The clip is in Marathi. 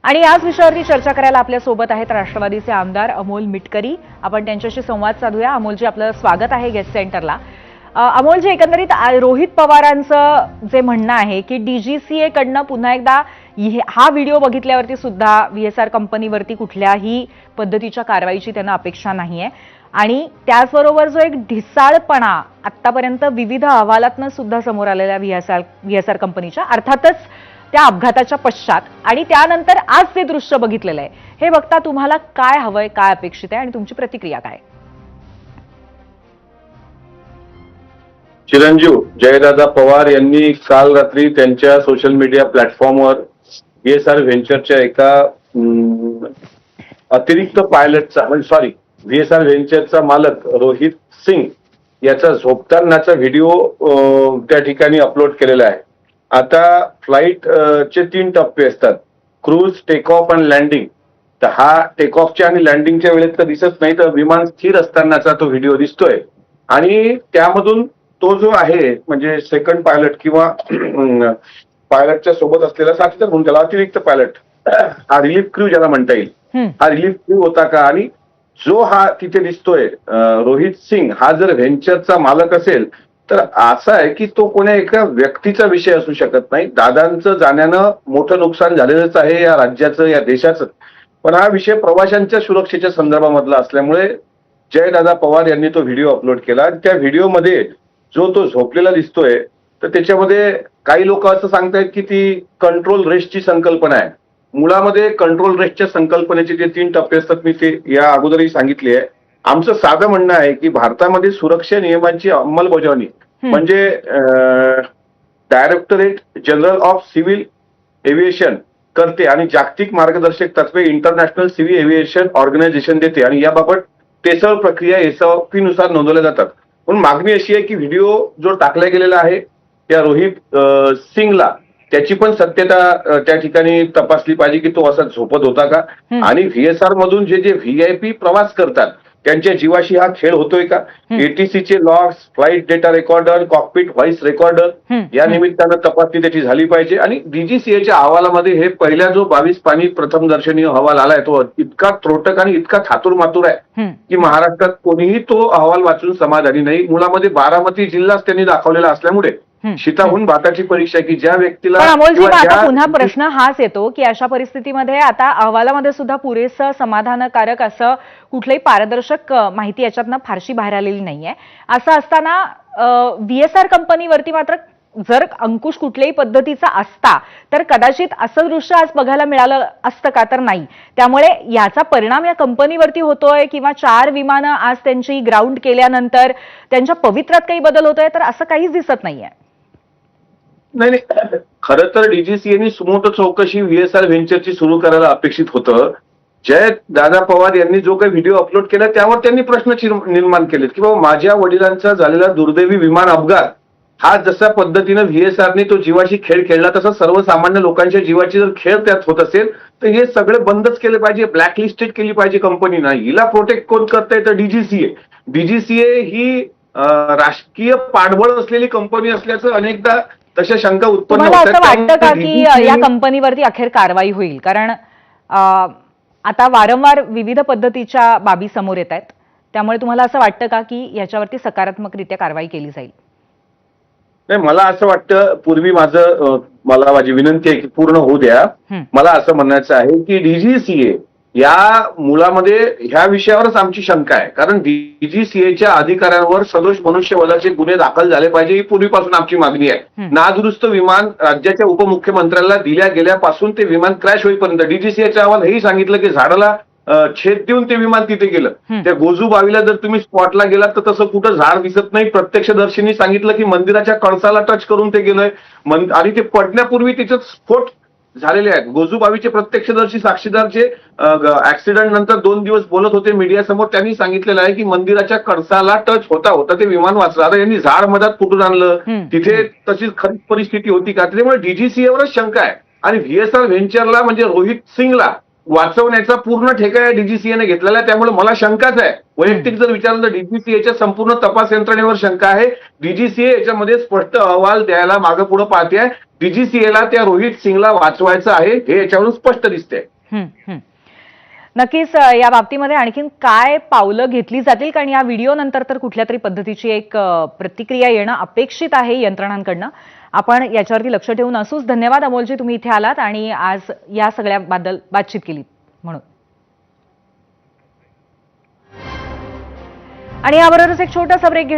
आणि याच विषयावरती चर्चा करायला आपल्या सोबत आहेत राष्ट्रवादीचे आमदार अमोल मिटकरी. आपण त्यांच्याशी संवाद साधूया. अमोलजी, आपलं स्वागत आहे गेस्ट सेंटरला. अमोलजी, एकंदरीत रोहित पवारांचं जे म्हणणं आहे की डीजीसीए कडनं पुन्हा एकदा हा व्हिडिओ बघितल्यावरती सुद्धा व्हीएसआर कंपनीवरती कुठल्याही पद्धतीच्या कारवाईची त्यांना अपेक्षा नाहीये आणि त्याचबरोबर जो एक ढिसाळपणा आतापर्यंत विविध अहवालातनं सुद्धा समोर आलेल्या व्हीएसआर कंपनीच्या, अर्थातच त्या अपघाताच्या पश्चात आणि त्यानंतर आज ते दृश्य बघितलेलं आहे, हे बघता तुम्हाला काय हवंय, काय अपेक्षित आहे आणि तुमची प्रतिक्रिया काय? चिरंजीव जयदादा पवार यांनी काल रात्री त्यांच्या सोशल मीडिया प्लॅटफॉर्मवर व्हीएसआर व्हेंचरच्या एका अतिरिक्त पायलटचा व्हीएसआर व्हेंचरचा मालक रोहित सिंग याचा झोपतानाचा व्हिडिओ त्या ठिकाणी अपलोड केलेला आहे. आता फ्लाईट चे 3 टप्पे असतात, क्रूज, टेक ऑफ आणि लँडिंग. तर हा टेक ऑफच्या आणि लँडिंगच्या वेळेत तर दिसत नाही, तर विमान स्थिर असतानाचा तो व्हिडिओ दिसतोय. आणि त्यामधून तो जो आहे म्हणजे सेकंड पायलट किंवा पायलटच्या सोबत असलेला साथीदार म्हणून त्याला अतिरिक्त पायलट, हा रिलीफ क्रू ज्याला म्हणता येईल, हा रिलीफ क्रू होता का? आणि जो हा तिथे दिसतोय रोहित सिंग, हा जर व्हेंचरचा मालक असेल तर असा आहे की तो कोण्या एका व्यक्तीचा विषय असू शकत नाही. दादांचं जाण्यानं मोठं नुकसान झालेलंच आहे या राज्याचं, या देशाचं. पण हा विषय प्रवाशांच्या सुरक्षेच्या संदर्भामधला असल्यामुळे जयदादा पवार यांनी तो व्हिडिओ अपलोड केला. आणि त्या व्हिडिओमध्ये जो तो झोपलेला दिसतोय तर त्याच्यामध्ये काही लोक असं सांगतायत की ती कंट्रोल रेस्टची संकल्पना आहे. मुळामध्ये कंट्रोल रेस्टच्या संकल्पनेचे जे 3 टप्पे असतात, मी ते या अगोदरही सांगितले आहे. आमचं साधं म्हणणं आहे की भारतामध्ये सुरक्षा नियमांची अंमलबजावणी म्हणजे directorate general of civil aviation करते आणि जागतिक मार्गदर्शक तत्वे इंटरनॅशनल सिव्हिल एव्हिएशन ऑर्गनायझेशन देते आणि याबाबत टेसळ प्रक्रिया एसओपी नुसार नोंदवल्या जातात. म्हणून मागणी अशी आहे की व्हिडिओ जो टाकला गेलेला आहे त्या रोहित सिंगला, त्याची पण सत्यता त्या ठिकाणी तपासली पाहिजे की तो असा झोपत होता का. आणि व्हीएसआर मधून जे व्हीआयपी प्रवास करतात त्यांच्या जीवाशी हा खेळ होतोय का. एटीसीचे logs, flight data recorder, cockpit voice recorder या निमित्तानं तपासणी त्याची झाली पाहिजे. आणि डीजीसीएच्या अहवालामध्ये हे पहिला जो 22 पानी प्रथम दर्शनीय अहवाल आलाय तो इतका त्रोटक आणि इतका थातुरमातुर आहे की महाराष्ट्रात कोणीही तो अहवाल वाचून समाधानी नाही. मुळामध्ये बारामती जिल्हाच त्यांनी दाखवलेला असल्यामुळे शीताहून भाताची परीक्षा की ज्या व्यक्तीला. आता पुन्हा प्रश्न हाच येतो की अशा परिस्थितीमध्ये आता अहवालामध्ये सुद्धा पुरेसं समाधानकारक असं कुठलंही पारदर्शक माहिती याच्यातनं फारशी बाहेर आलेली नाहीये. असं असताना व्हीएसआर कंपनीवरती मात्र जर अंकुश कुठल्याही पद्धतीचा असता तर कदाचित असं दृश्य आज बघायला मिळालं असतं का, तर नाही. त्यामुळे याचा परिणाम या कंपनीवरती होतोय किंवा 4 विमानं आज त्यांची ग्राउंड केल्यानंतर त्यांच्या पवित्रात काही बदल होतोय, तर असं काहीच दिसत नाहीये. नाही, खरं तर डीजीसीएनी सुमोटो चौकशी व्हीएसआर व्हेंचरची सुरू करायला अपेक्षित होतं. दादा पवार यांनी जो काही व्हिडिओ अपलोड केला त्यावर त्यांनी प्रश्न निर्माण केलेत की बाबा माझ्या वडिलांचा झालेला दुर्दैवी विमान अपघात हा जशा पद्धतीनं व्हीएसआरने तो जीवाशी खेळ खेळला तसा सर्वसामान्य लोकांच्या जीवाची जर खेळ त्यात होत असेल तर हे सगळे बंदच केले पाहिजे, ब्लॅकलिस्टेड केली पाहिजे कंपनी. नाही, हिला प्रोटेक्ट कोण करताय तर डीजीसीए. डीजीसीए ही राजकीय पाठबळ असलेली कंपनी असल्याचं अनेकदा तशा शंका उत्पन्न होतात. असं वाटतं का की या कंपनीवरती अखेर कारवाई होईल? कारण आता वारंवार विविध पद्धतीच्या बाबी समोर येत आहेत, त्यामुळे तुम्हाला असं वाटतं का की याच्यावरती सकारात्मकरित्या कारवाई केली जाईल? नाही, मला असं वाटतं पूर्वी मला माझी विनंती आहे की पूर्ण होऊ द्या. मला असं म्हणायचं आहे की डीजीसीए या मुलामध्ये ह्या विषयावरच आमची शंका आहे. कारण डीजीसीएच्या अधिकाऱ्यांवर सदोष मनुष्यवधाचे गुन्हे दाखल झाले पाहिजे ही पूर्वीपासून आमची मागणी आहे. नादुरुस्त विमान राज्याच्या उपमुख्यमंत्र्यांना दिल्या गेल्यापासून ते विमान क्रॅश होईपर्यंत डीजीसीएच्या अहवाल हेही सांगितलं की झाडाला छेद देऊन ते विमान तिथे गेलं. त्या गोजूबावीला जर तुम्ही स्पॉटला गेलात तर तसं कुठं झाड दिसत नाही. प्रत्यक्षदर्शींनी सांगितलं की मंदिराच्या कळसाला टच करून ते गेलंय आणि ते पडण्यापूर्वी त्याच्यात स्फोट झालेले आहेत. गोजूबावीचे प्रत्यक्षदर्शी साक्षीदार जे ऍक्सिडेंट नंतर 2 दिवस बोलत होते मीडियासमोर, त्यांनी सांगितलेलं आहे की मंदिराच्या कळसाला टच होता ते विमान वाचलं. आता यांनी झाड मधात कुठून आणलं, तिथे तशीच खरीच परिस्थिती होती का? त्यामुळे डीजीसीएवरच शंका आहे. आणि व्हीएसआर व्हेंचरला म्हणजे रोहित सिंगला वाचवण्याचा पूर्ण ठेका या डीजीसीएने घेतलेला आहे. त्यामुळे मला शंकाच आहे. वैयक्तिक जर विचारलं तर डीजीसीएच्या संपूर्ण तपास यंत्रणेवर शंका आहे. डीजीसीए याच्यामध्ये स्पष्ट अहवाल द्यायला मागे पुढे पाहते आहे. डीजीसीएला त्या रोहित सिंगला वाचवायचं आहे हे याच्यावरून स्पष्ट दिसतंय. नक्कीच या बाबतीमध्ये आणखीन काय पावलं घेतली जातील, कारण या व्हिडिओ नंतर तर कुठल्या तरी पद्धतीची एक प्रतिक्रिया येणं अपेक्षित आहे यंत्रणांकडनं. आपण याच्यावरती लक्ष ठेवून असूच. धन्यवाद अमोलजी, तुम्ही इथे आलात आणि आज या सगळ्याबद्दल बातचीत केली म्हणून. आणि याबरोबरच एक छोटासा ब्रेक घेणार